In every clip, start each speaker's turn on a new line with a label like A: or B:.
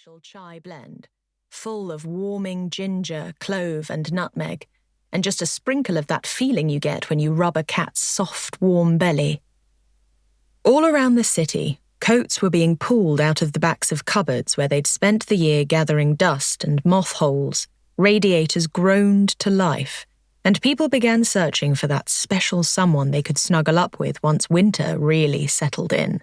A: special chai blend, full of warming ginger, clove, and nutmeg, and just a sprinkle of that feeling you get when you rub a cat's soft, warm belly. All around the city, coats were being pulled out of the backs of cupboards where they'd spent the year gathering dust and moth holes, radiators groaned to life, and people began searching for that special someone they could snuggle up with once winter really settled in.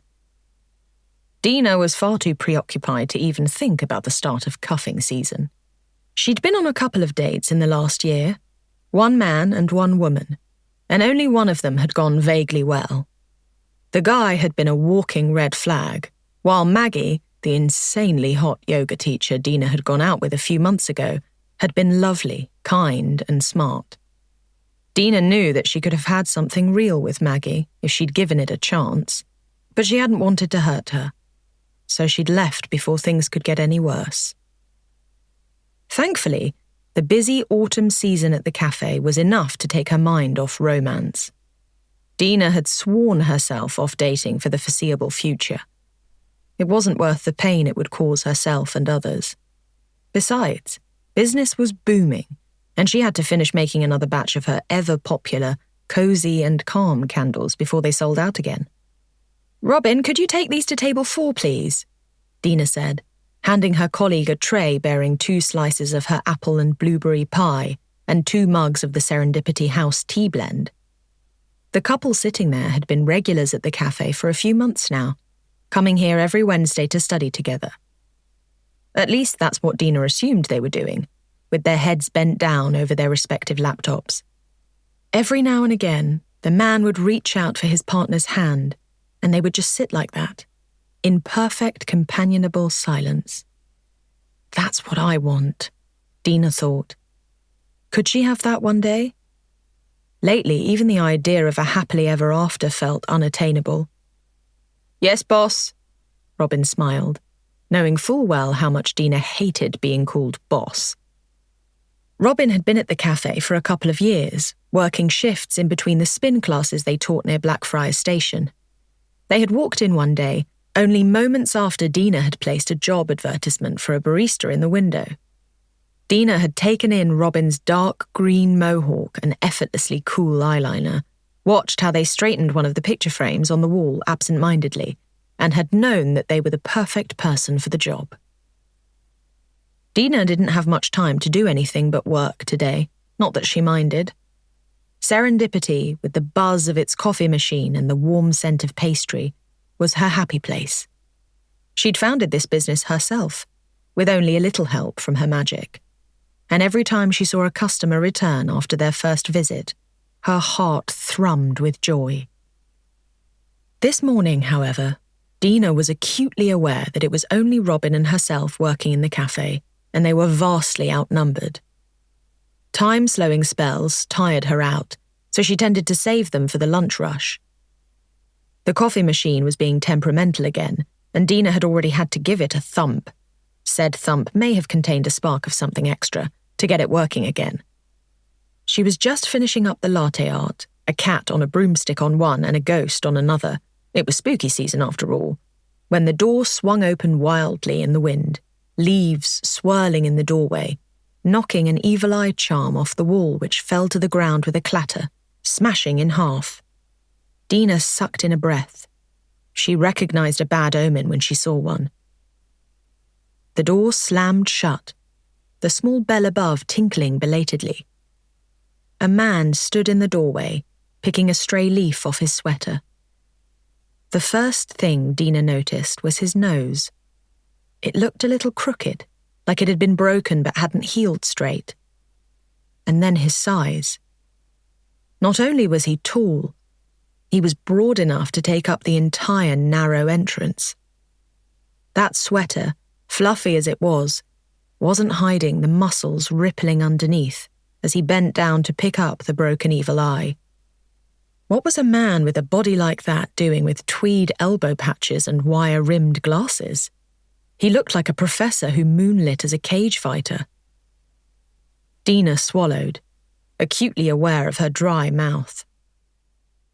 A: Dina was far too preoccupied to even think about the start of cuffing season. She'd been on a couple of dates in the last year, one man and one woman, and only one of them had gone vaguely well. The guy had been a walking red flag, while Maggie, the insanely hot yoga teacher Dina had gone out with a few months ago, had been lovely, kind, and smart. Dina knew that she could have had something real with Maggie if she'd given it a chance, but she hadn't wanted to hurt her, so she'd left before things could get any worse. Thankfully, the busy autumn season at the café was enough to take her mind off romance. Dina had sworn herself off dating for the foreseeable future. It wasn't worth the pain it would cause herself and others. Besides, business was booming, and she had to finish making another batch of her ever-popular, cozy and calm candles before they sold out again. "Robin, could you take these to table 4, please?" Dina said, handing her colleague a tray bearing 2 slices of her apple and blueberry pie and 2 mugs of the Serendipity House tea blend. The couple sitting there had been regulars at the cafe for a few months now, coming here every Wednesday to study together. At least that's what Dina assumed they were doing, with their heads bent down over their respective laptops. Every now and again, the man would reach out for his partner's hand, and they would just sit like that, in perfect companionable silence. That's what I want, Dina thought. Could she have that one day? Lately, even the idea of a happily ever after felt unattainable. "Yes, boss," Robin smiled, knowing full well how much Dina hated being called boss. Robin had been at the cafe for a couple of years, working shifts in between the spin classes they taught near Blackfriars Station. They had walked in one day, only moments after Dina had placed a job advertisement for a barista in the window. Dina had taken in Robin's dark green mohawk and effortlessly cool eyeliner, watched how they straightened one of the picture frames on the wall absent-mindedly, and had known that they were the perfect person for the job. Dina didn't have much time to do anything but work today, not that she minded. Serendipity, with the buzz of its coffee machine and the warm scent of pastry, was her happy place. She'd founded this business herself, with only a little help from her magic. And every time she saw a customer return after their first visit, her heart thrummed with joy. This morning, however, Dina was acutely aware that it was only Robin and herself working in the cafe, and they were vastly outnumbered. Time-slowing spells tired her out, so she tended to save them for the lunch rush. The coffee machine was being temperamental again, and Dina had already had to give it a thump. Said thump may have contained a spark of something extra, to get it working again. She was just finishing up the latte art, a cat on a broomstick on one and a ghost on another. It was spooky season after all, when the door swung open wildly in the wind, leaves swirling in the doorway, knocking an evil-eye charm off the wall which fell to the ground with a clatter, smashing in half. Dina sucked in a breath. She recognized a bad omen when she saw one. The door slammed shut, the small bell above tinkling belatedly. A man stood in the doorway, picking a stray leaf off his sweater. The first thing Dina noticed was his nose. It looked a little crooked, like it had been broken but hadn't healed straight. And then his size. Not only was he tall, he was broad enough to take up the entire narrow entrance. That sweater, fluffy as it was, wasn't hiding the muscles rippling underneath as he bent down to pick up the broken evil eye. What was a man with a body like that doing with tweed elbow patches and wire-rimmed glasses? He looked like a professor who moonlit as a cage fighter. Dina swallowed, acutely aware of her dry mouth.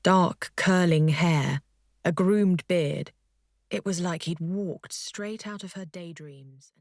A: Dark, curling hair, a groomed beard. It was like he'd walked straight out of her daydreams.